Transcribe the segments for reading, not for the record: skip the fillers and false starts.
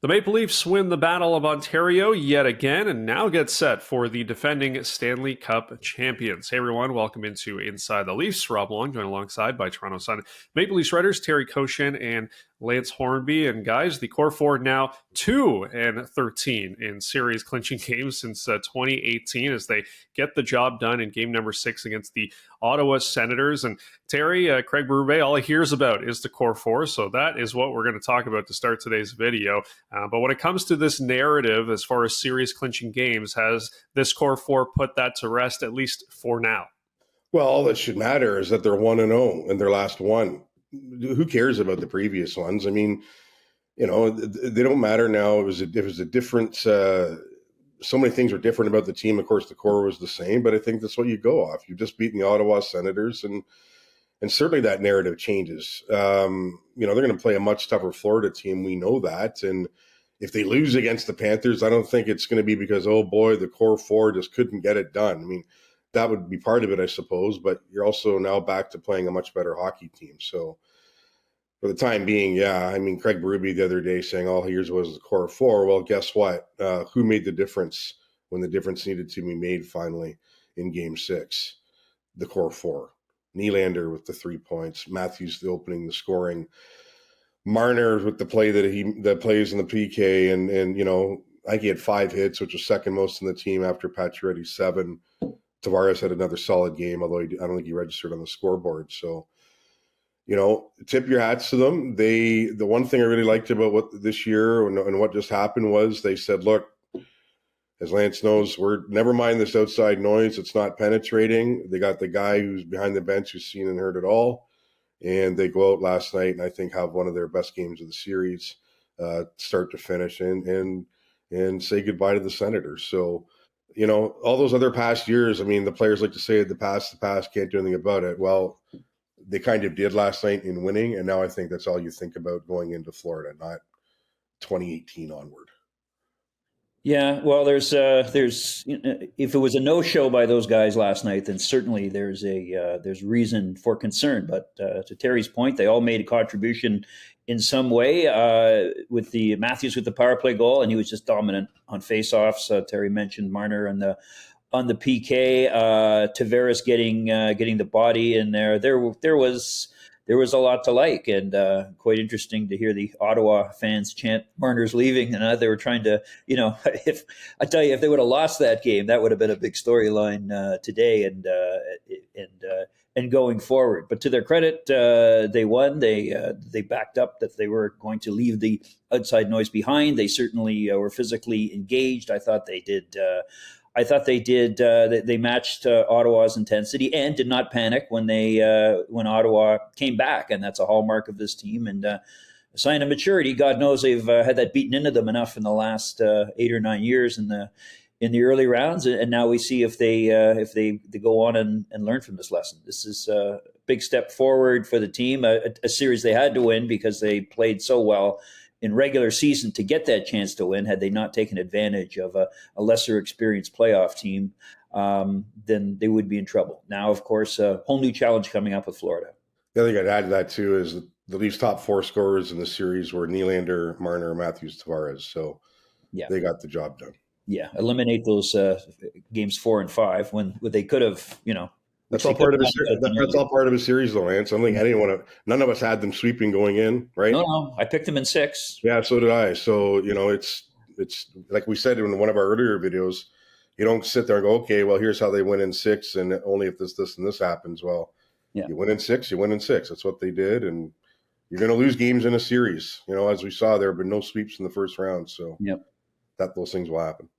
The Maple Leafs win the Battle of Ontario yet again and now get set for the defending Stanley Cup champions. Hey everyone, welcome into Inside the Leafs. Rob Wong, joined alongside by Toronto Sun Maple Leafs writers Terry Koshan and Lance Hornby. And guys, the core four now 2-13 in series clinching games since 2018 as they get the job done in game number 6 against the Ottawa Senators. And Terry, Craig Berube, all he hears about is the core four. So that is what we're going to talk about to start today's video. But when it comes to this narrative, as far as series clinching games, has this core four put that to rest, at least for now? Well, all that should matter is that they're 1-0 in their last one. Who cares about the previous ones? I mean, you know, they don't matter now. It was a different, so many things were different about the team. Of course, the core was the same, but I think that's what you go off. You've just beaten the Ottawa Senators, and certainly that narrative changes. You know, they're going to play a much tougher Florida team. We know that. And if they lose against the Panthers, I don't think it's going to be because, oh boy, the core four just couldn't get it done. I mean, that would be part of it, I suppose, but you're also now back to playing a much better hockey team. So for the time being, yeah, I mean, Craig Berube the other day saying all here's was the core four. Well, guess what? Who made the difference when the difference needed to be made finally in game 6? The core four. Nylander with the 3 points, Matthews the opening, the scoring, Marner with the play that plays in the PK, and you know, I think he had 5 hits, which was second most in the team after Pacioretty's 7. Tavares had another solid game, although I don't think he registered on the scoreboard. So, you know, tip your hats to them. The one thing I really liked about what this year and what just happened was they said, look, as Lance knows, we're never mind this outside noise. It's not penetrating. They got the guy who's behind the bench who's seen and heard it all. And they go out last night and I think have one of their best games of the series, start to finish, and say goodbye to the Senators. So, you know, all those other past years, I mean, the players like to say the past, can't do anything about it. Well, they kind of did last night in winning, and now I think that's all you think about going into Florida, not 2018 onward. Yeah, well, there's if it was a no-show by those guys last night, then certainly there's reason for concern. But to Terry's point, they all made a contribution in some way. With the Matthews with the power play goal, and he was just dominant on faceoffs. Terry mentioned Marner on the PK. Tavares getting the body in there. There was a lot to like, and quite interesting to hear the Ottawa fans chant Marner's leaving. And they were trying to, you know, if they would have lost that game, that would have been a big storyline today and going forward. But to their credit, they won. They backed up that they were going to leave the outside noise behind. They certainly were physically engaged. I thought they did. They matched Ottawa's intensity and did not panic when Ottawa came back, and that's a hallmark of this team and a sign of maturity. God knows they've had that beaten into them enough in the last 8 or 9 years in the early rounds, and now we see if they go on and learn from this lesson. This is a big step forward for the team, a series they had to win because they played so well in regular season to get that chance to win. Had they not taken advantage of a lesser experienced playoff team, then they would be in trouble. Now, of course, a whole new challenge coming up with Florida. The other thing I'd add to that, too, is the Leafs' top 4 scorers in the series were Nylander, Marner, Matthews, Tavares. So yeah, they got the job done. Yeah, eliminate those games 4 and 5 when they could have, you know. That's all part of that's all part of a series, though, Lance. I don't think none of us had them sweeping going in, right? No, I picked them in 6. Yeah, so did I. So, you know, it's like we said in one of our earlier videos, you don't sit there and go, okay, well, here's how they win in 6, and only if this, and this happens. Well, yeah. You win in 6, you win in 6. That's what they did, and you're going to lose games in a series. You know, as we saw, there have been no sweeps in the first round, so those things will happen.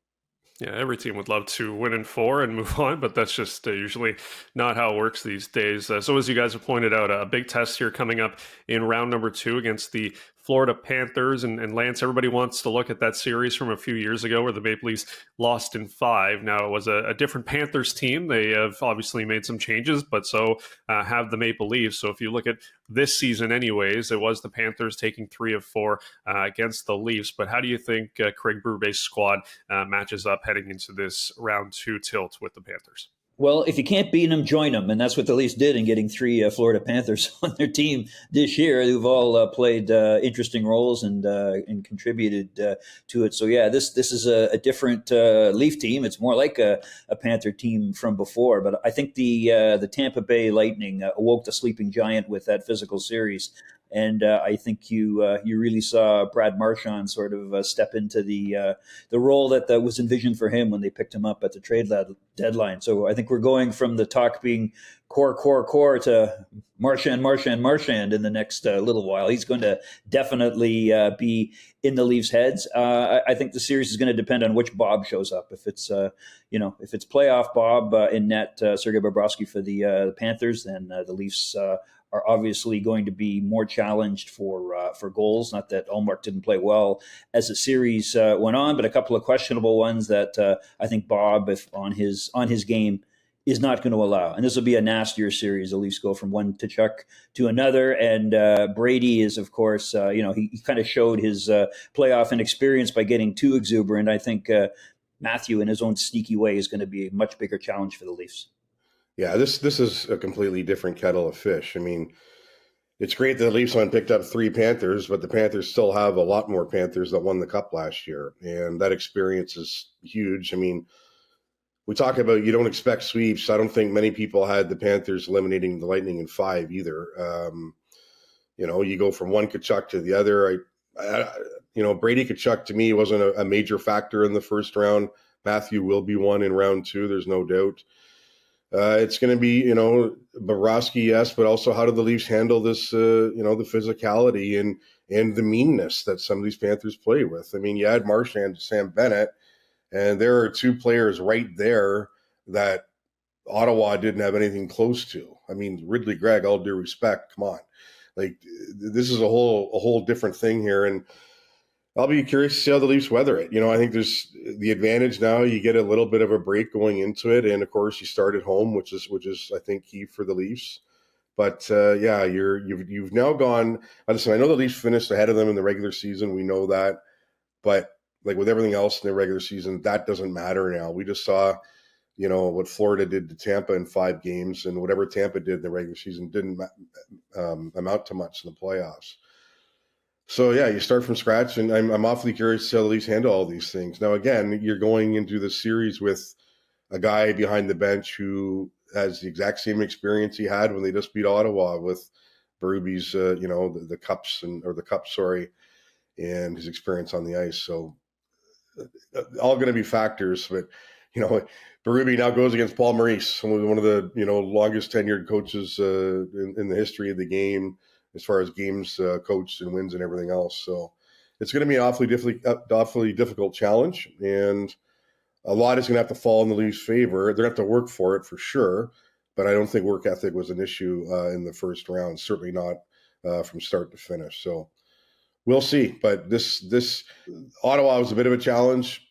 Yeah, every team would love to win in 4 and move on, but that's just usually not how it works these days. So as you guys have pointed out, a big test here coming up in round number 2 against the Florida Panthers. And Lance, everybody wants to look at that series from a few years ago where the Maple Leafs lost in 5. Now, it was a different Panthers team. They have obviously made some changes, but so have the Maple Leafs. So if you look at this season anyways, it was the Panthers taking 3 of 4 against the Leafs. But how do you think Craig Berube's squad matches up heading into this round 2 tilt with the Panthers? Well, if you can't beat them, join them, and that's what the Leafs did in getting 3 Florida Panthers on their team this year, who've all played interesting roles and contributed to it. So yeah, this is a different Leaf team. It's more like a Panther team from before. But I think the Tampa Bay Lightning awoke the sleeping giant with that physical series. And I think you really saw Brad Marchand sort of step into the role that was envisioned for him when they picked him up at the trade deadline. So I think we're going from the talk being core to Marchand in the next little while. He's going to definitely be in the Leafs' heads. I think the series is going to depend on which Bob shows up. If it's if it's playoff Bob in net, Sergei Bobrovsky for the Panthers, then the Leafs are obviously going to be more challenged for goals. Not that Ullmark didn't play well as the series went on, but a couple of questionable ones that I think Bob, if on his game, is not going to allow. And this will be a nastier series. The Leafs go from one Chuck to another. And Brady is, of course, he kind of showed his playoff inexperience by getting too exuberant. I think Matthew, in his own sneaky way, is going to be a much bigger challenge for the Leafs. Yeah, this is a completely different kettle of fish. I mean, it's great that the Leafs went and picked up 3 Panthers, but the Panthers still have a lot more Panthers that won the Cup last year. And that experience is huge. I mean, we talk about you don't expect sweeps. I don't think many people had the Panthers eliminating the Lightning in 5 either. You go from one Tkachuk to the other. Brady Tkachuk to me wasn't a major factor in the first round. Matthew will be one in round 2. There's no doubt. It's going to be, Bobrovsky, yes, but also how do the Leafs handle this, the physicality and the meanness that some of these Panthers play with. I mean, you add Marchand to Sam Bennett, and there are 2 players right there that Ottawa didn't have anything close to. I mean, Ridley Gregg, all due respect, come on. Like, this is a whole different thing here, and I'll be curious to see how the Leafs weather it. I think there's the advantage now. You get a little bit of a break going into it, and of course, you start at home, which is I think key for the Leafs. But you've now gone. Listen, I know the Leafs finished ahead of them in the regular season. We know that, but like with everything else in the regular season, that doesn't matter now. We just saw, what Florida did to Tampa in 5 games, and whatever Tampa did in the regular season didn't amount to much in the playoffs. So, yeah, you start from scratch, and I'm awfully curious to how the Leafs handle all these things. Now, again, you're going into the series with a guy behind the bench who has the exact same experience he had when they just beat Ottawa with Berube's, the cups or the cup, and his experience on the ice. So, all going to be factors, but, Berube now goes against Paul Maurice, one of the, longest tenured coaches in the history of the game, as far as games coached and wins and everything else. So it's going to be an awfully difficult challenge, and a lot is going to have to fall in the Leafs' favor. They're going to have to work for it for sure, but I don't think work ethic was an issue in the first round, certainly not from start to finish. So we'll see. But this Ottawa was a bit of a challenge.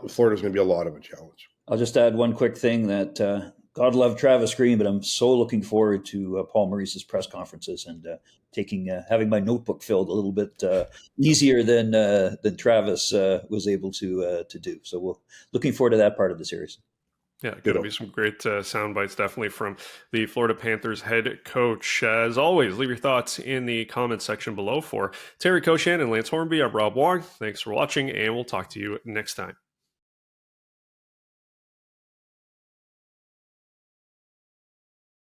Florida's going to be a lot of a challenge. I'll just add one quick thing that God love Travis Green, but I'm so looking forward to Paul Maurice's press conferences and having my notebook filled a little bit easier than Travis was able to do. So we're looking forward to that part of the series. Yeah, going to be some great sound bites, definitely, from the Florida Panthers head coach. As always, leave your thoughts in the comments section below. For Terry Koshan and Lance Hornby, I'm Rob Wong. Thanks for watching, and we'll talk to you next time.